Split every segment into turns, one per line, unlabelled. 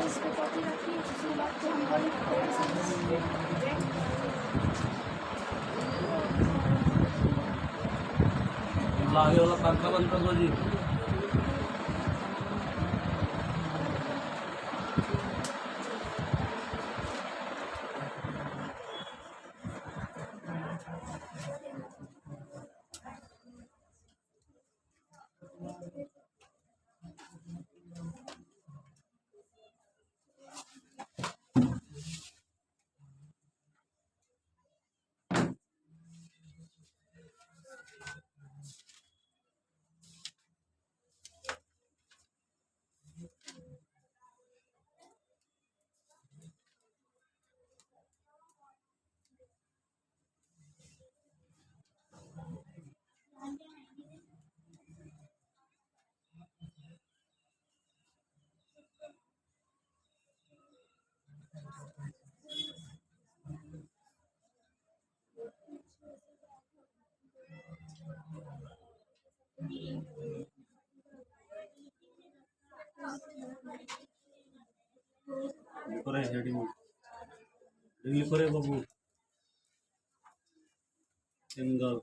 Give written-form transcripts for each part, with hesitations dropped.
इस पे कॉपी रखी, उसके बाद तो हम बोले
आगे वाला पंखा बंद कर दो जी। করে হেডিং হেডিং করে বাবু angle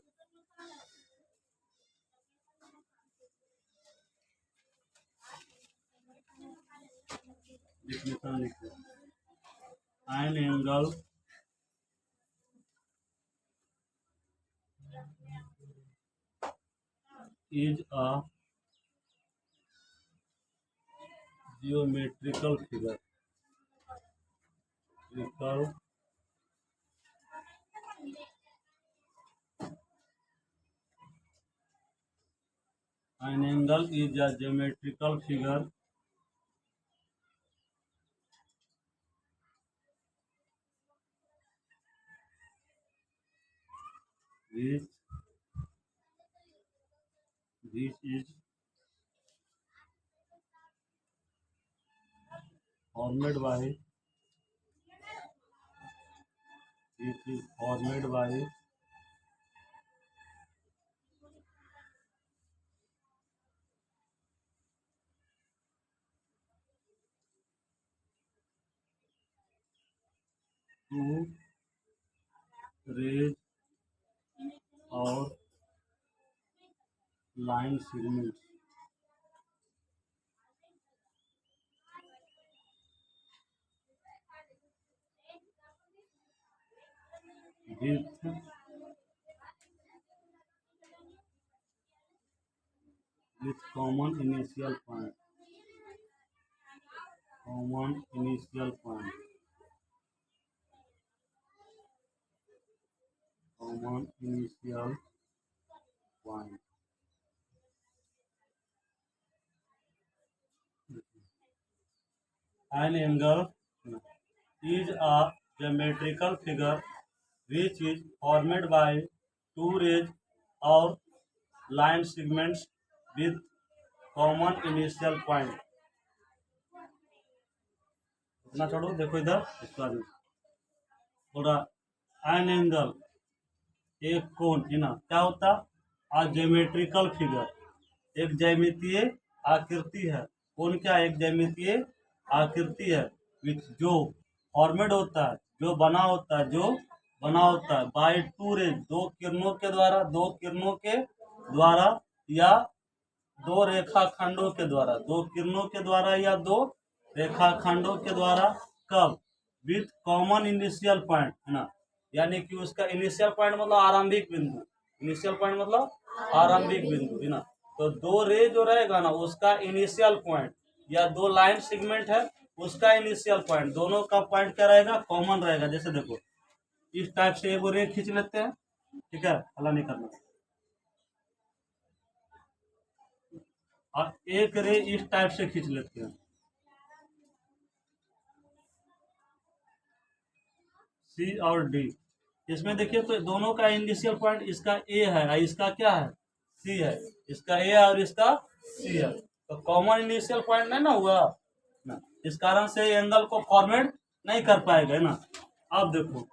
an angle is a geometrical figure. An angle is a geometrical figure which is formed by two rays or line segments with common initial point. An angle is a geometrical figure which is formed by two rays or line segments with common initial point. इतना छोड़ो, देखो इधर इसका थोड़ा an angle एक कोण है ना, क्या होता है ज्योमेट्रिकल फिगर, एक ज्यामितीय आकृति है। कोण क्या, एक ज्यामितीय आकृति है जो फॉर्मेड होता है, जो बना होता है बाय टू रेज, दो किरणों के द्वारा या दो रेखाखंडों के द्वारा, कब विथ कॉमन इनिशियल पॉइंट है ना, यानी कि उसका इनिशियल पॉइंट मतलब आरंभिक बिंदु, है ना। तो दो रे जो रहेगा ना उसका इनिशियल पॉइंट, या दो लाइन सेगमेंट है उसका इनिशियल पॉइंट, दोनों का पॉइंट क्या रहेगा, कॉमन रहेगा। जैसे देखो इस टाइप से एक रे खींच लेते हैं, ठीक है, हल्ला नहीं करना, और एक रे इस टाइप से खींच लेते हैं, सी और डी। इसमें देखिए तो दोनों का इनिशियल पॉइंट, इसका ए है, इसका क्या है, सी है, इसका ए और इसका सी है, तो कॉमन इनिशियल पॉइंट नहीं ना हुआ ना, इस कारण से एंगल को फॉर्मेट नहीं कर पाएगा, है ना। अब देखो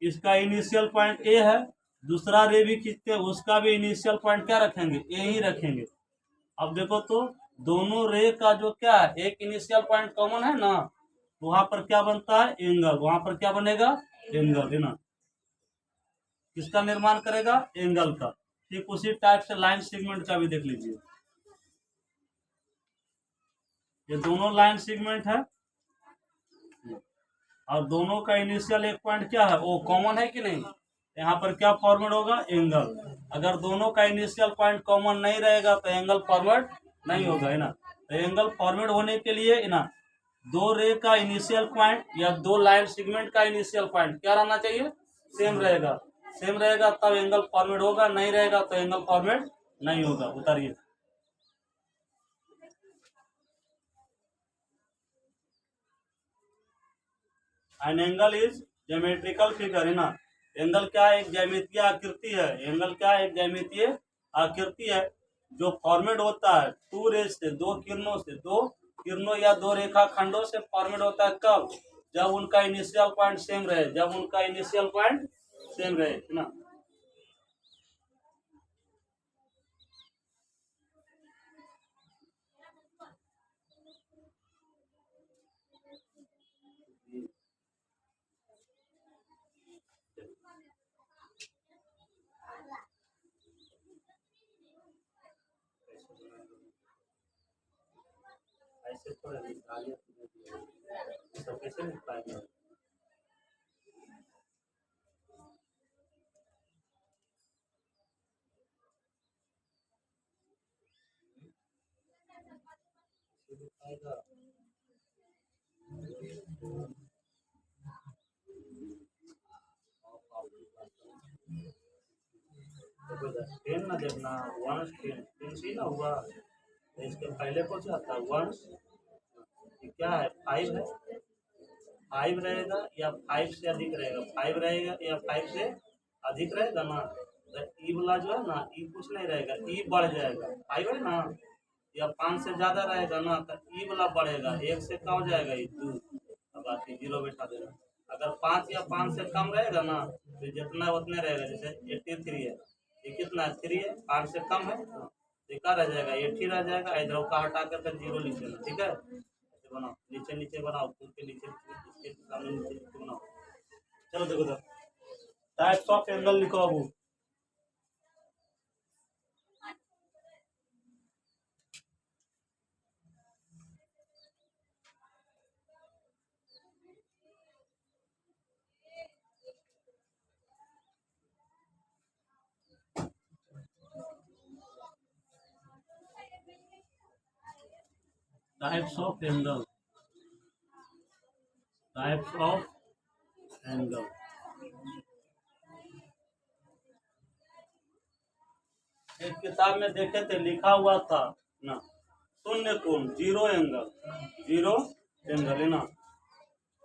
इसका इनिशियल पॉइंट ए है, दूसरा रे भी खींचते हैं, उसका भी इनिशियल पॉइंट क्या रखेंगे, ए ही रखेंगे। अब देखो तो दोनों रे का जो क्या है, एक इनिशियल पॉइंट कॉमन है ना, वहां पर क्या बनता है, एंगल। वहां पर क्या बनेगा, एंगल, है ना। किसका निर्माण करेगा, एंगल का। ठीक उसी टाइप से लाइन सेगमेंट का भी देख लीजिए। ये दोनों लाइन सेगमेंट है और दोनों का इनिशियल एक पॉइंट क्या है, वो कॉमन है कि नहीं। यहाँ पर क्या फॉर्मेट होगा, एंगल। अगर दोनों का इनिशियल पॉइंट कॉमन नहीं रहेगा तो एंगल फॉर्मेट नहीं होगा, है ना। तो एंगल फॉर्मेट होने के लिए, है ना, दो रे का इनिशियल पॉइंट या दो लाइन सेगमेंट का इनिशियल पॉइंट क्या रहना चाहिए, सेम रहेगा। सेम रहेगा तब एंगल फॉर्मेट होगा, नहीं रहेगा तो एंगल फॉर्मेट नहीं होगा। उतारिए। An angle is geometrical figure, है ना। एंगल क्या है, एक ज्यामितीय आकृति है। एंगल क्या है, एक ज्यामितीय आकृति है जो फॉर्मेट होता है टू रेज से, दो किरणों से, दो किरणों या दो रेखा खंडों से फॉर्मेट होता है। कब, जब उनका इनिशियल पॉइंट सेम रहे, जब उनका इनिशियल पॉइंट सेम रहे, है ना। ऐसे थोड़ा कैसे लिख पाएंगे। टेन ना देखना, वन टेन, टेन सी ना हुआ, इसके पहले कुछ आता है वन, क्या है, फाइव है। फाइव रहेगा या फाइव से अधिक रहेगा, फाइव रहेगा या फाइव से अधिक रहेगा ना, तो ई वाला जो है ना, ई कुछ नहीं रहेगा, ई बढ़ जाएगा। फाइव है ना, या पाँच से ज्यादा रहेगा ना, तो ई वाला बढ़ेगा, एक से क्या हो जाएगा, ये दो। अब बाकी जीरो बैठा देना। अगर पाँच या पाँच से कम रहेगा ना, तो जितना उतने रहेगा। जैसे 83 है, ये कितना है, 3 है, 8 से कम है, तो क्या रह जाएगा, 80 रह जाएगा। इधर का हटा कर फिर जीरो लिख देना, ठीक है। ऐसे बनाओ, नीचे नीचे बनाओ, खुद के नीचे इसके सामने नीचे नीचे बनाओ। चलो देखो सर, टाइप्स ऑफ एंगल लिखो अब। Types of angle, types of angle. एक किताब में देखे थे, लिखा हुआ था ना, शून्य कोण, जीरो एंगल, जीरो एंगल, है ना।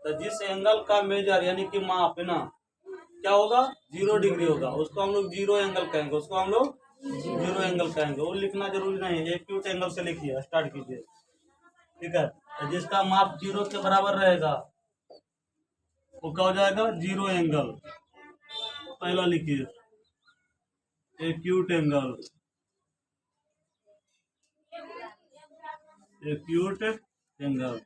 तो जिस एंगल का मेजर यानी कि माप, है ना, क्या होगा, 0 डिग्री होगा, उसको हम लोग जीरो एंगल कहेंगे, उसको हम लोग जीरो एंगल कहेंगे। वो लिखना जरूरी नहीं है, एक्यूट एंगल से लिखिए, स्टार्ट कीजिए, ठीक है। तो जिसका माप जीरो के बराबर रहेगा वो क्या हो जाएगा, जीरो एंगल। पहला लिखिए, acute angle, acute angle.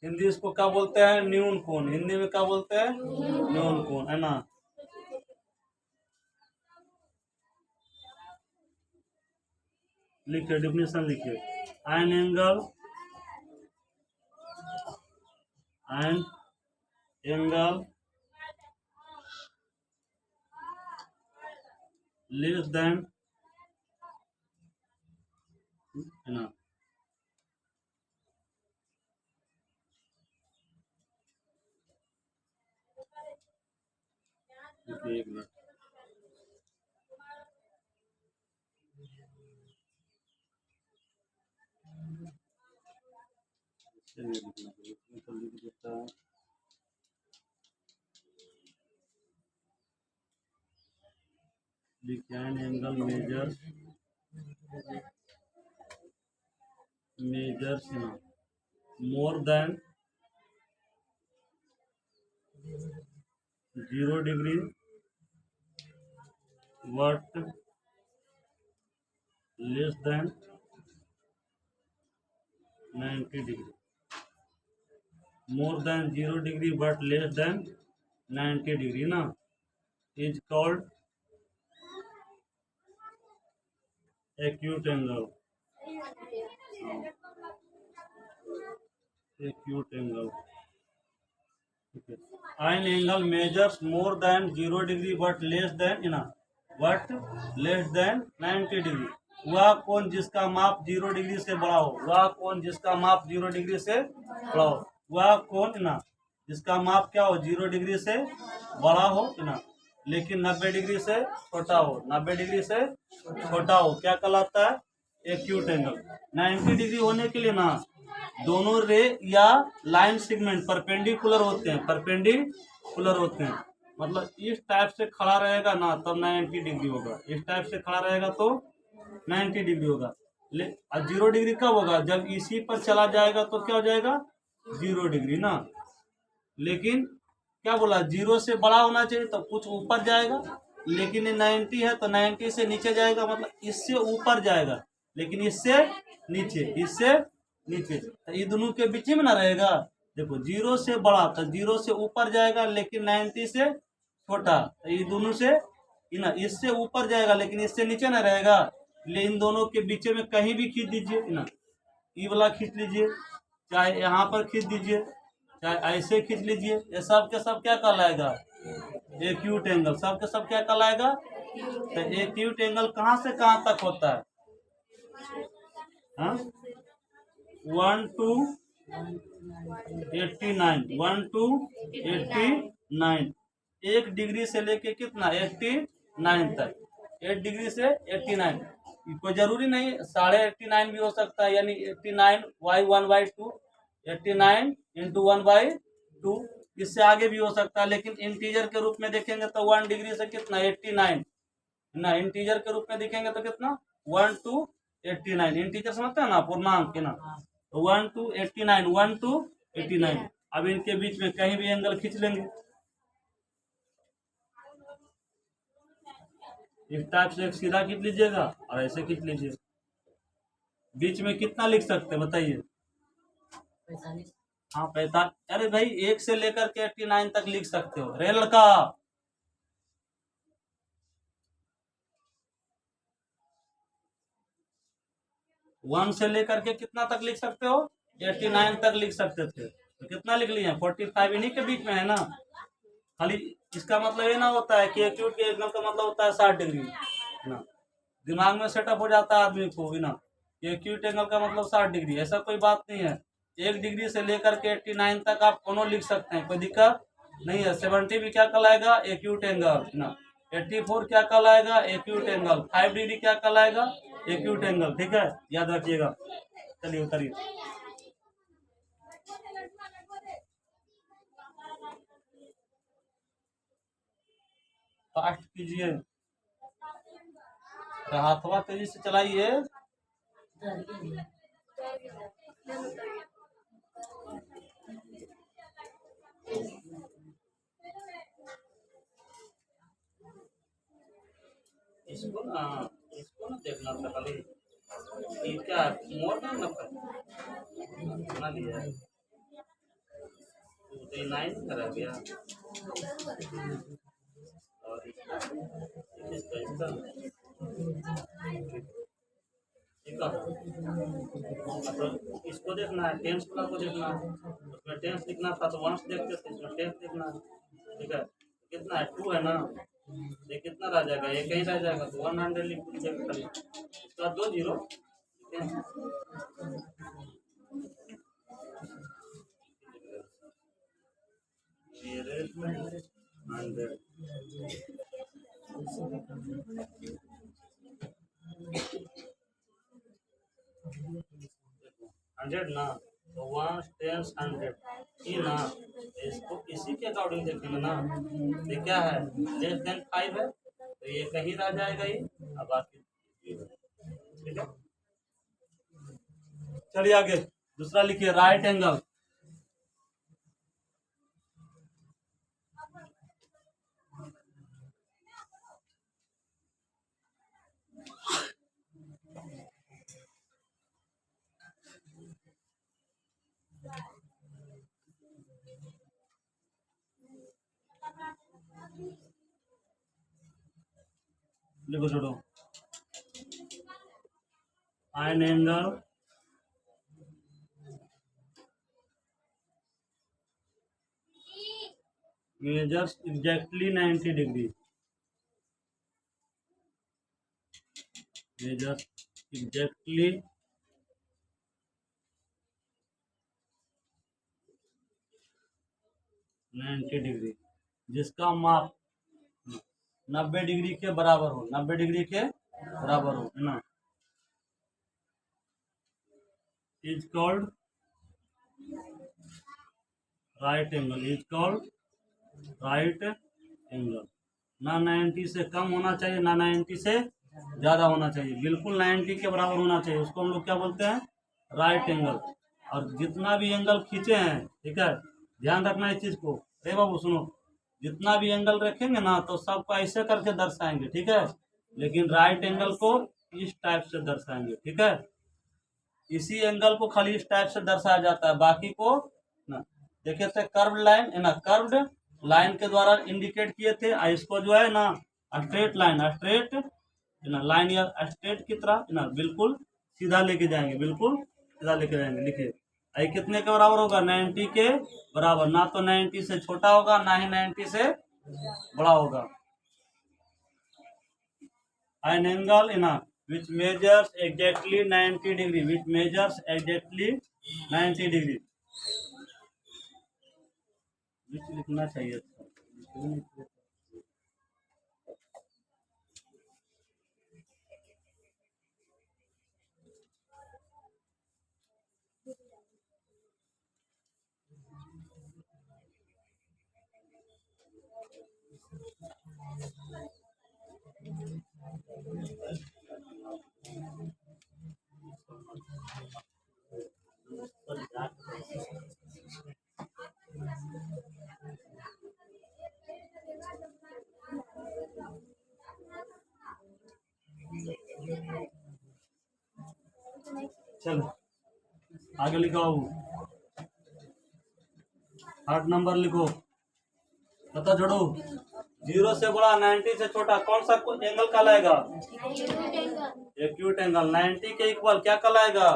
Hindi इसको क्या बोलते हैं, न्यून कोण। हिंदी में क्या बोलते हैं, न्यून कोण, है ना। लिखिए, डिफिनेशन लिखिए, an angle, an angle less than, है ना। देखिए एक मिनट, चलिए लिखना पड़ेगा, इसमें तो लिख देता है। लिखिए, एन एंगल मेजर्स, मेजर्स, है ना, more than 0 degree, what less than 90 degree, more than 0 degree but less than 90 degree ना, is called acute angle. Acute angle. Okay. An angle measures more than 0 degree but less than but less than 90 degree. वह कोण जिसका माप 0 degree से बड़ा हो, वह कोण जिसका माप 0 डिग्री से बड़ा हो, वह कोण जिसका माप क्या हो 0 डिग्री से बड़ा हो लेकिन 90 डिग्री से छोटा हो, 90 डिग्री से छोटा हो, क्या कहलाता है? Acute angle. 90 डिग्री होने के लिए दोनों रे या लाइन सेगमेंट परपेंडिकुलर होते हैं, परपेंडिकुलर होते हैं। मतलब इस टाइप से खड़ा रहेगा तब 90 डिग्री होगा, इस टाइप से खड़ा रहेगा तो 90 डिग्री होगा। 0 डिग्री कब होगा? जब इसी पर चला जाएगा तो क्या हो जाएगा? 0 डिग्री लेकिन क्या बोला, 0 से बड़ा होना चाहिए तो कुछ ऊपर जाएगा, लेकिन 90 है तो 90 से नीचे जाएगा, मतलब इससे ऊपर जाएगा लेकिन इससे नीचे तो ये दोनों के बीच में रहेगा। देखो 0 से बड़ा तो 0 से ऊपर जाएगा लेकिन 90 से छोटा, तो ये दोनों से इससे ऊपर जाएगा लेकिन इससे नीचे ना रहेगा। इन दोनों के बीच में कहीं भी खींच दीजिए ये वाला खींच लीजिए, चाहे यहाँ पर खींच दीजिए, चाहे ऐसे खींच लीजिए, ये सब के सब क्या कहलाएगा? Acute angle. सब के सब क्या कहलाएगा? तो एक्यूट एंगल कहाँ से कहाँ तक होता है? 1 to 89, 1 to 89, 1 डिग्री से लेके कितना 89 तक, 8 डिग्री से 89। कोई जरूरी नहीं 89.5 भी हो सकता है, यानी 89/1/2, 89 × 1/2, इससे आगे भी हो सकता है। लेकिन इंटीजर के रूप में देखेंगे तो 1 डिग्री से कितना 89 इंटीजर के रूप में देखेंगे तो कितना 1 to 89। इंटीजर समझते हैं पूर्णांक 1 to 89, 1 to 89। अब इनके बीच में कहीं भी एंगल खींच लेंगे, इस टाइप से एक सीधा खींच लीजिएगा और ऐसे खींच लीजिए। बीच में कितना लिख सकते हैं बताइए? 45। अरे भाई 1 से लेकर के 89 तक लिख सकते हो रे लड़का। 1 से लेकर के कितना तक लिख सकते हो? 89 तक लिख सकते थे, तो कितना लिख लिए? 45 इन्हीं के बीच में है खाली इसका मतलब ये होता है कि एक्यूट के एंगल का मतलब होता है 60 डिग्री दिमाग में सेटअप हो जाता है आदमी को एक्यूट एंगल का मतलब 60 डिग्री। ऐसा कोई बात नहीं है, 1 डिग्री से लेकर के 89 तक आप दोनों लिख सकते हैं, कोई दिक्कत नहीं है। 70 भी क्या कहलाएगा? एक्यूट एंगल 84 क्या कहलाएगा? Acute angle. 5 डिग्री क्या कहलाएगा? Acute angle. ठीक है, याद रखिएगा। चलिए उतरिए। फास्ट कीजिए, हाथवा तेजी से चलाइए। इसको ना देखना था खाली, ये क्या मोर नहीं ना लिया है तो 9 करा गया और इसका ठीक है। मतलब इसको देखना है, टेंस वाला को देखना है, उसमें टेंस लिखना था तो वंश देखते थे, इसमें टेंस लिखना है। ठीक है, कितना है? 2 है ये कितना रह जाएगा? ये कहीं रह जाएगा तो 100 लिख दीजिएगा खाली, इसका 2 0। हंड्रेड तो 1 10 100 इसको इसी के अकॉर्डिंग देखेंगे ये क्या है? लेस देन 5 है तो ये कहीं रह जाएगा ये, अब बाकी ठीक है। चलिए आगे दूसरा लिखिए, राइट एंगल। लिखो छोड़ो, an angle measures exactly 90 degree, measures exactly 90 degree, जिसका माप 90 डिग्री के बराबर हो, 90 डिग्री के बराबर हो, है ना, is called right angle, is called right angle. ना 90 से कम होना चाहिए, ना 90 से ज़्यादा होना चाहिए, बिल्कुल 90 के बराबर होना चाहिए, उसको हम लोग क्या बोलते हैं, राइट एंगल। और जितना भी एंगल खींचे हैं, ठीक है, ध्यान रखना इस चीज़ को। अरे बाबू सुनो, जितना भी एंगल रखेंगे ना तो सबको ऐसे करके दर्शाएंगे, ठीक है, लेकिन राइट एंगल को इस टाइप से दर्शाएंगे, ठीक है। इसी एंगल को खाली इस टाइप से दर्शाया जाता है, बाकी को ना, देखिए थे कर्व्ड लाइन है ना, कर्व्ड लाइन के द्वारा इंडिकेट किए थे, और इसको जो है ना स्ट्रेट लाइन, स्ट्रेट है ना लाइन या स्ट्रेट की तरह है ना बिल्कुल सीधा लेके जाएंगे, बिल्कुल सीधा लेके जाएंगे। लिखिए आई कितने के बराबर होगा, 90 के बराबर, ना तो 90 से छोटा होगा ना ही 90 से बड़ा होगा। An angle in a which measures exactly 90 degree, which measures exactly 90 degree, which लिखना चाहिए था। चलो आगे लिखो, 8 नंबर लिखो, पता छोड़ो, 0 से बड़ा 90 से छोटा कौन सा एंगल कहलाएगा, एक्यूट एंगल। 90 के इक्वल क्या कहलाएगा,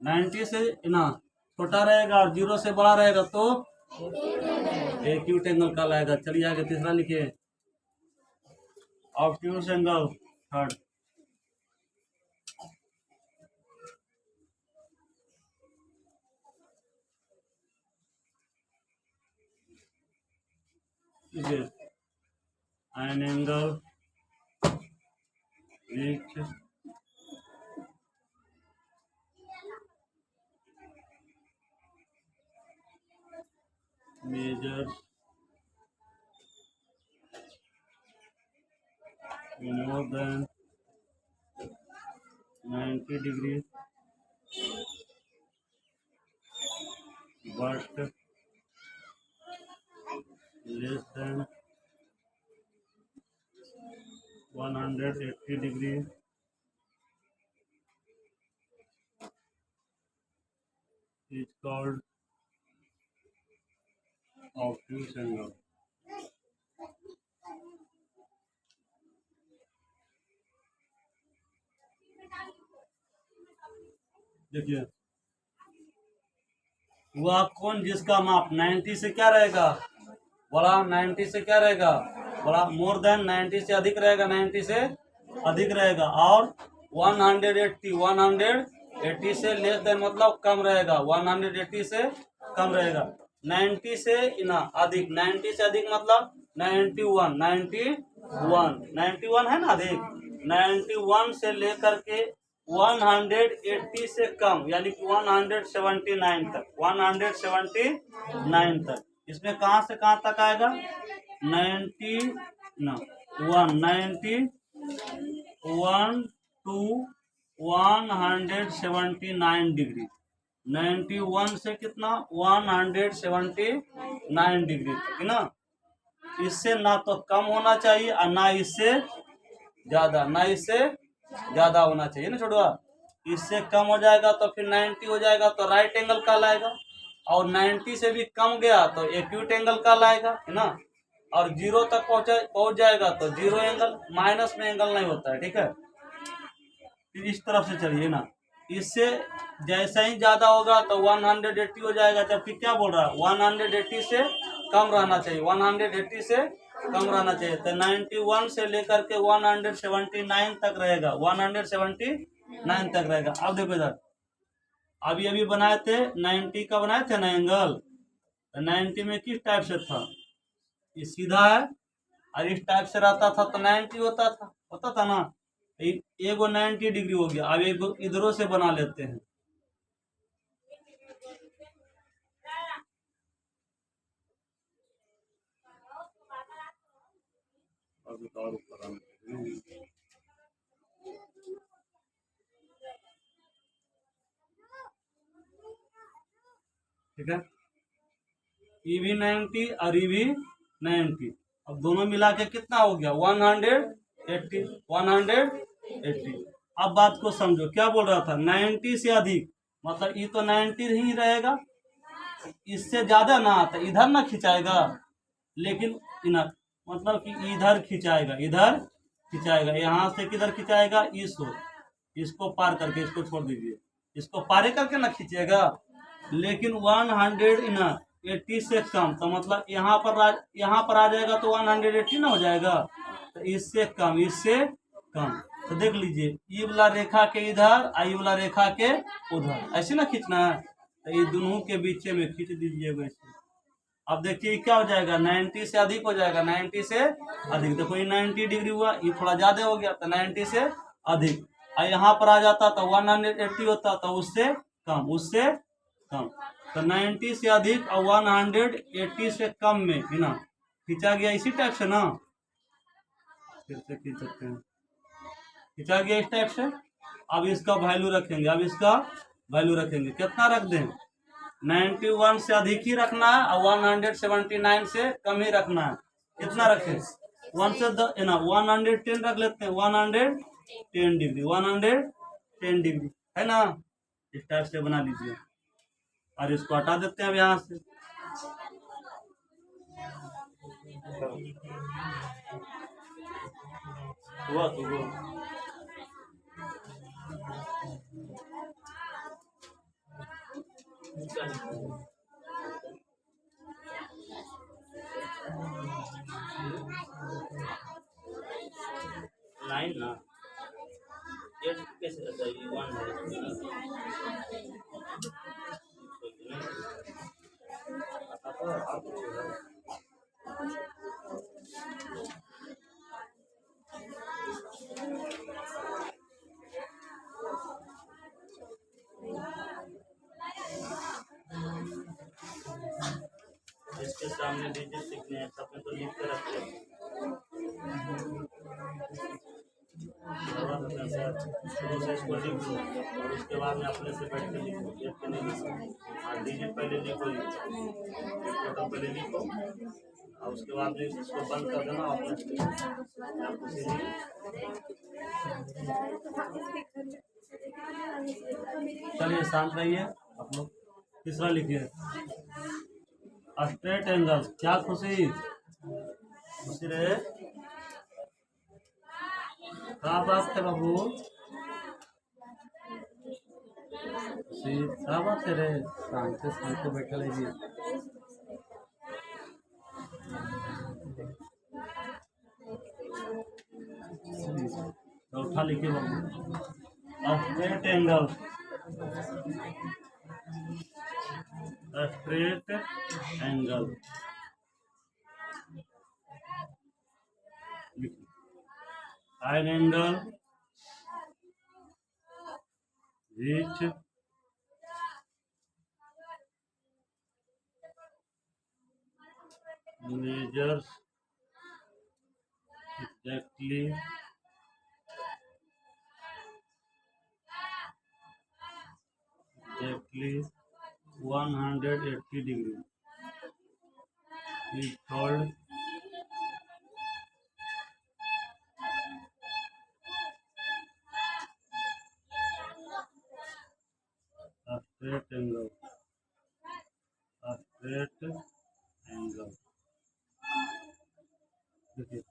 90 से ना छोटा रहेगा और 0 से बड़ा रहेगा तो एक्यूट एंगल कहलाएगा। चलिए आगे तीसरा लिखिए, obtuse angle, third. an angle which measures more than 90 degree but less than 180 degree is called obtuse angle। देखिए वह कौन जिसका माप 90 से क्या रहेगा बड़ा, 90 से क्या रहेगा बड़ा, मोर देन 90 से अधिक रहेगा, 90 से अधिक रहेगा, और 180 से लेस देन मतलब कम रहेगा, 180 से कम रहेगा। 90 से ना अधिक, 90 से अधिक मतलब 91 है ना अधिक, 91 से लेकर के 180 से कम यानी कि 179 तक, 179 तक। इसमें कहाँ से कहाँ तक आएगा, 91 टू 179 डिग्री, 91 से कितना 179 डिग्री तक है ना। इससे ना तो कम होना चाहिए और ना इससे ज्यादा, ना इससे ज्यादा होना चाहिए ना छोड़वा। इससे कम हो जाएगा तो फिर 90 हो जाएगा तो राइट एंगल कहलाएगा, और 90 से भी कम गया तो एक्यूट एंगल कहलाएगा, है ना। और 0 तक पहुंच जाएगा तो जीरो एंगल, माइनस में एंगल नहीं होता है, ठीक है। फिर इस तरफ से चलिए ना, इससे जैसा ही ज्यादा होगा तो 180 हो जाएगा, जबकि क्या बोल रहा है 180 से कम रहना चाहिए, 180 से कम रहना चाहिए। तो 91 से लेकर के 179 तक रहेगा, 179 तक रहेगा। अब देखो इधर, अभी अभी बनाए थे 90 का बनाए थे ना एंगल, तो 90 में किस टाइप से था, ये सीधा है, और इस टाइप से रहता था तो 90 होता था ना। एगो 90 डिग्री हो गया। अब एगो इधरों से बना लेते हैं। ठीक है, ये भी 90 और ये भी 90, अब दोनों मिला के कितना हो गया 180, 180। अब बात को समझो, क्या बोल रहा था 90 से अधिक, मतलब ये तो 90 ही रहेगा, इससे ज्यादा ना तो इधर ना खिंचाएगा, लेकिन इधर मतलब कि इधर खिंचाएगा, इधर खिंचाएगा, यहाँ से किधर खिंचाएगा, इसको पार करके, इसको छोड़ दीजिए, इसको पारे करके ना खींचेगा। लेकिन 180 से कम तो मतलब यहाँ पर आ जाएगा तो 180 ना हो जाएगा, तो इससे कम, इससे कम। तो देख लीजिए, ई वाला रेखा के इधर, आई वाला रेखा के उधर, ऐसे ना खींचना है, तो ये दोनों के बीच में खींच दीजिए वैसे। अब देखिए क्या हो जाएगा, 90 से अधिक हो जाएगा, 90 से अधिक। देखो ये 90 डिग्री हुआ, ये थोड़ा ज्यादा हो गया तो 90 से अधिक। और यहाँ पर आ जाता तो 180 होता, तो उससे कम, उससे कम। तो 90 से अधिक और 180 से कम में है ना खींचा गया, इसी टाइप से ना, फिर से खींच सकते हैं, खींचा गया इस टाइप से। अब इसका वैल्यू रखेंगे, अब इसका वैल्यू रखेंगे, कितना रख दें, 91 से अधिक ही रखना है और 179 से कम ही रखना है। कितना रखें, 1 से ना 110 रख लेते हैं, 110 डिग्री, 110 डिग्री है ना, इस टाइप से बना लीजिए। और इसको हटा देते हैं अब यहाँ से। हुआ तो हुआ। लाइन ना ये कैसे रहता है, ये 1 इसके सामने डिजिट लिखने हैं, सब में तो लिख के रखते हैं, शुरू से इसको लिख दो और उसके बाद में अपने से बैठ के लिखो, देख के नहीं लिखो। हाँ डिजिट पहले लिखो, टोटल पहले लिखो और उसके बाद में इसको बंद कर देना अपने से। चलिए शांत रहिए आप लोग। तीसरा लिखिए, स्ट्रेट एंगल। क्या खुशी, खुशी रहे, क्या बात है बाबू, क्या बात है रे, शांत से बैठा लीजिए। चौथा लिखिए बाबू, straight angle, straight angle. Side angle, which measures exactly 180 degree is called straight angle, straight angle. देखिए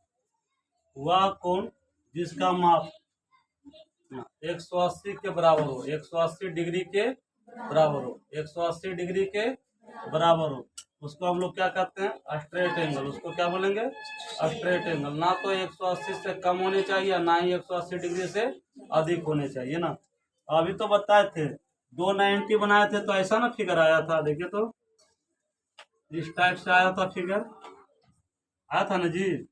वह कोण जिसका माप 180 के बराबर हो, 180 डिग्री के बराबर हो, 180 डिग्री के बराबर हो, उसको हम लोग क्या कहते हैं? Straight angle. उसको क्या बोलेंगे? Straight angle. ना तो 180 से कम होने चाहिए, ना ही 180 डिग्री से अधिक होने चाहिए ना। अभी तो बताए थे 290 बनाए थे तो ऐसा ना फिगर आया था। देखिए तो इस टाइप से आया था फिगर, आया था ना जी।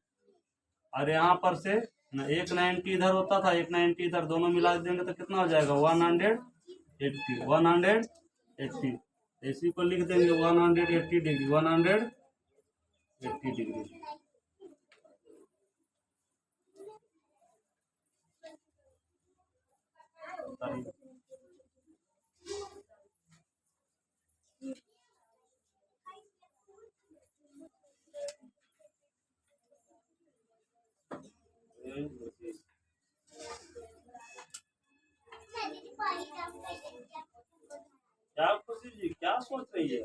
और यहाँ पर से 190 इधर होता था, 190 इधर, दोनों मिला देंगे तो कितना हो जाएगा? 180, 180। इसी को लिख देंगे 180 डिग्री, 180 डिग्री। क्या खुशी जी क्या सोच रही है?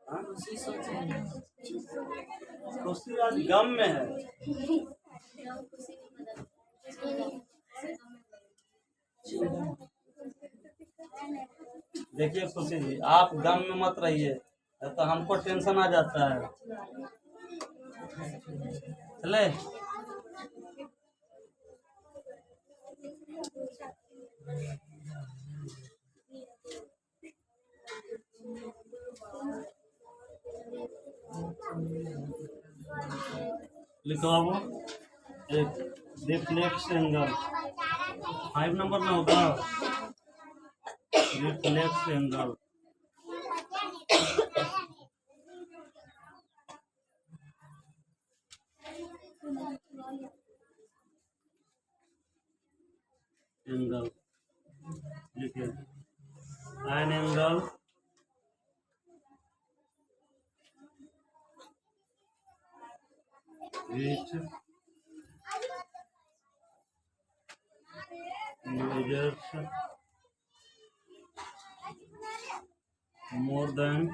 हाँ? खुशी आज गम में है। देखिए खुशी जी, आप गम में मत रहिए, तो हमको टेंशन आ जाता है। चले लिखो अब, एक रिफ्लेक्स एंगल 5 नंबर में होगा। रिफ्लेक्स एंगल एंगल लिखिए, an angle which measures more than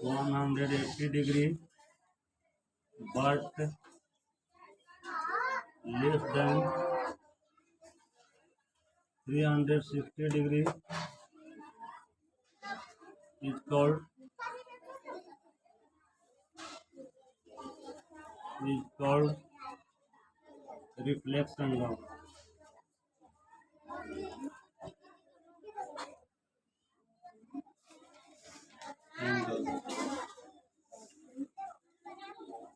180 degree but less than 360 degree is called reflex angle.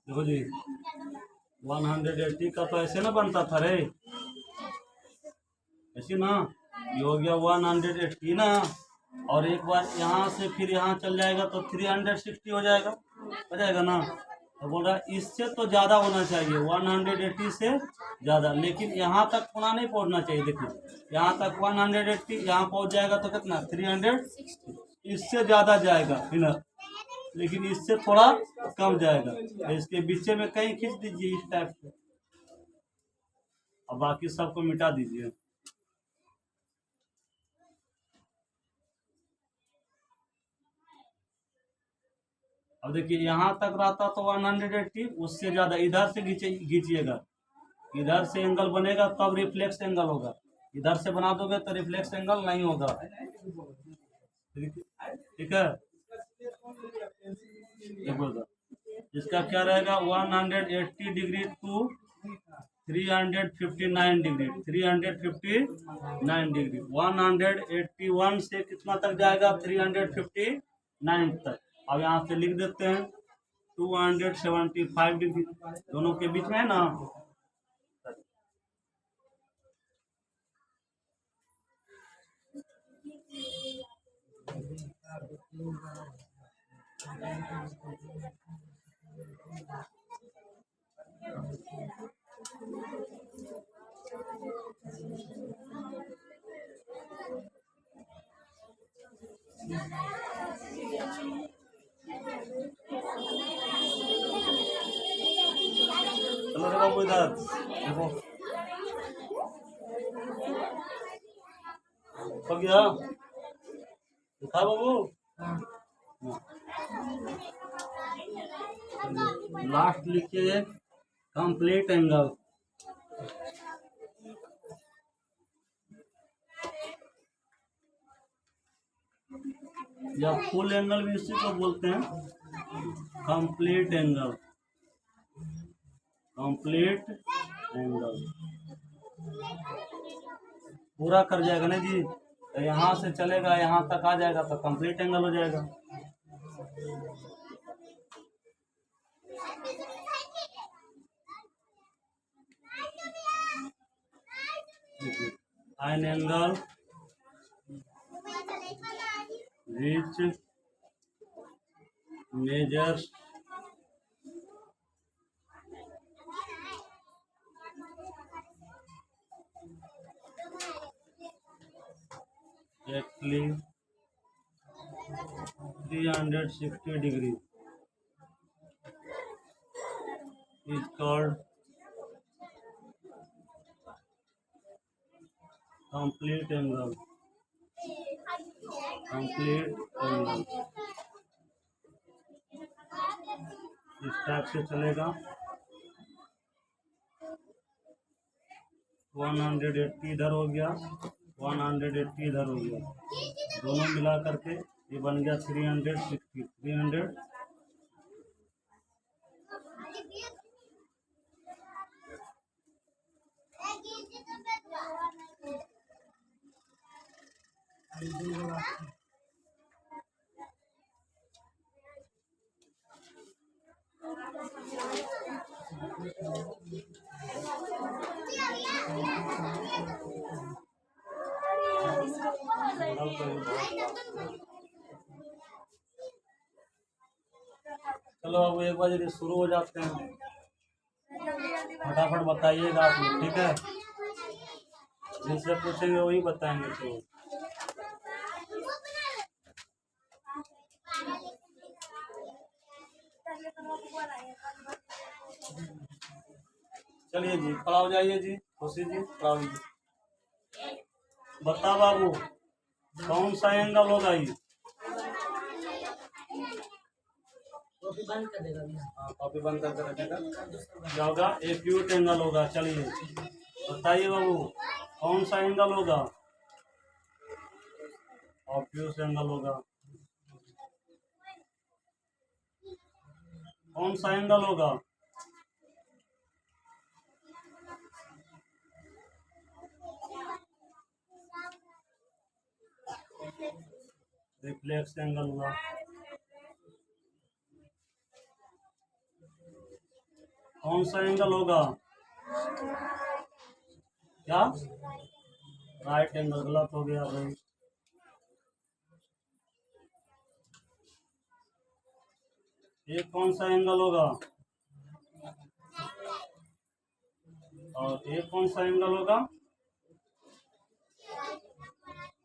देखो जी 180 का तो ऐसे ना बनता था रे, ऐसे ना, ये हो गया 180 ना, और एक बार यहाँ से फिर यहाँ चल जाएगा तो 360 हो जाएगा ना। तो बोल रहा इससे तो ज़्यादा होना चाहिए, 180 से ज़्यादा, लेकिन यहाँ तक होना नहीं पहुँचना चाहिए। देखिए यहाँ तक 180, यहाँ पहुँच जाएगा तो कितना? 360, इससे ज़्यादा जाएगा फिर, लेकिन इससे थोड़ा कम जाएगा। तो इसके बीच में कहीं खींच दीजिए इस टाइप से, और बाकी सबको मिटा दीजिए। अब देखिए यहाँ तक रहता तो 180, उससे ज्यादा इधर से खींचिएगा, इधर से एंगल बनेगा तब रिफ्लेक्स एंगल होगा। इधर से बना दोगे तो रिफ्लेक्स एंगल नहीं होगा। ठीक है, इसका क्या रहेगा? 180 डिग्री टू 359 डिग्री, 359 डिग्री। 181 से कितना तक जाएगा? 359 तक। अब यहाँ से लिख देते हैं 275 डिग्री, दोनों के बीच में है ना। चलो बाबू इधर देखो, हो गया दिखा बाबू। लास्ट लिखिए कंप्लीट एंगल। या फुल एंगल भी इसी को बोलते हैं, कंप्लीट एंगल। कंप्लीट एंगल पूरा कर जाएगा ना जी, तो यहाँ से चलेगा यहाँ तक आ जाएगा तो कंप्लीट एंगल हो जाएगा। An angle which measures exactly 360 degree is called complete angle। complete angle इस टाइप से चलेगा। 180 इधर हो गया, 180 इधर हो गया, दोनों मिला करके ये बन गया 360। 300 चलो अब 1 बजे शुरू हो जाते हैं, फटाफट बताइएगा आप लोग, ठीक है? जिनसे पूछेंगे वही बताएंगे। तो चलिए जी, खड़ा हो जाइए जी, खुशी जी खड़ा हो जाइए। बता बाबू कौन सा एंगल होगा ये? कॉपी बंद कर देगा। हाँ, कॉपी बंद करके रखेगा। क्या होगा? एक्यूट एंगल होगा। चलिए बताइए बाबू कौन सा एंगल होगा? ऑब्ट्यूस एंगल होगा। कौन सा एंगल होगा? रिफ्लेक्स एंगल हुआ। कौन सा एंगल होगा? क्या? Right angle. गलत हो गया भाई। ये कौन सा एंगल होगा? और ये कौन सा एंगल होगा?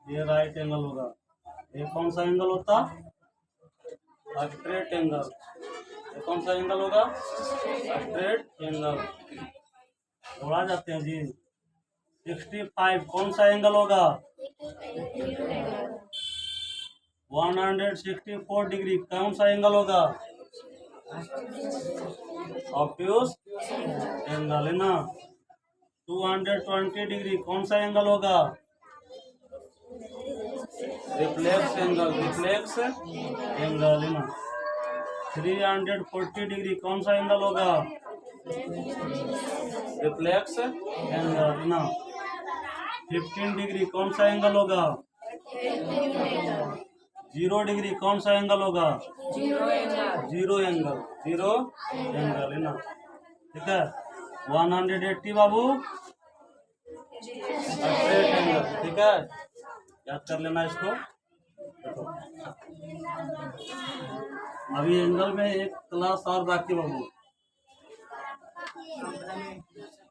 ये राइट एंगल होगा। ये कौन सा एंगल होता? Straight angle. ये कौन सा एंगल होगा? Straight angle. जोड़ा जाते हैं जी। 65 कौन सा एंगल होगा? 164 डिग्री कौन सा एंगल होगा? ऑब्ट्यूस एंगल है ना। 220 डिग्री कौन सा एंगल होगा? Reflex angle. रिफ्लेक्स एंगल है ना। 340 डिग्री कौन सा एंगल होगा? रिफ्लेक्स एंगल है ना। 15 डिग्री कौन सा एंगल होगा? 0 डिग्री कौन सा एंगल होगा? Zero angle. जीरो एंगल है ना। ठीक है। 180 बाबू स्ट्रेट एंगल। ठीक है, याद कर लेना इसको। देखो अभी एंगल में एक क्लास और बाकी बाबू।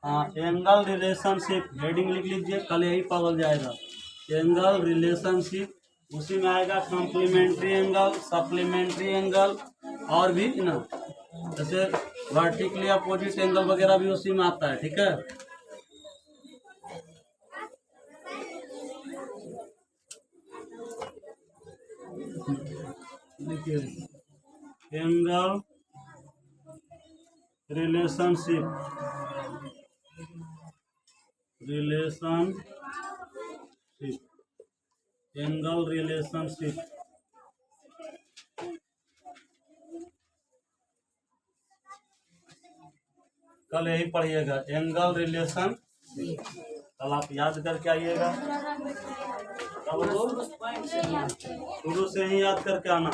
हाँ, एंगल रिलेशनशिप हेडिंग लिख लीजिए, कल यही पागल जाएगा। एंगल रिलेशनशिप, उसी में आएगा कॉम्प्लीमेंट्री एंगल, सप्लीमेंट्री एंगल और भी ना जैसे वर्टिकली अपोजिट एंगल वगैरह भी उसी में आता है, ठीक है। देखिए एंगल रिलेशनशिप, एंगल रिलेशनशिप, कल यही पढ़िएगा एंगल रिलेशन। कल आप याद करके आइएगा, कल वो शुरू से ही याद करके आना।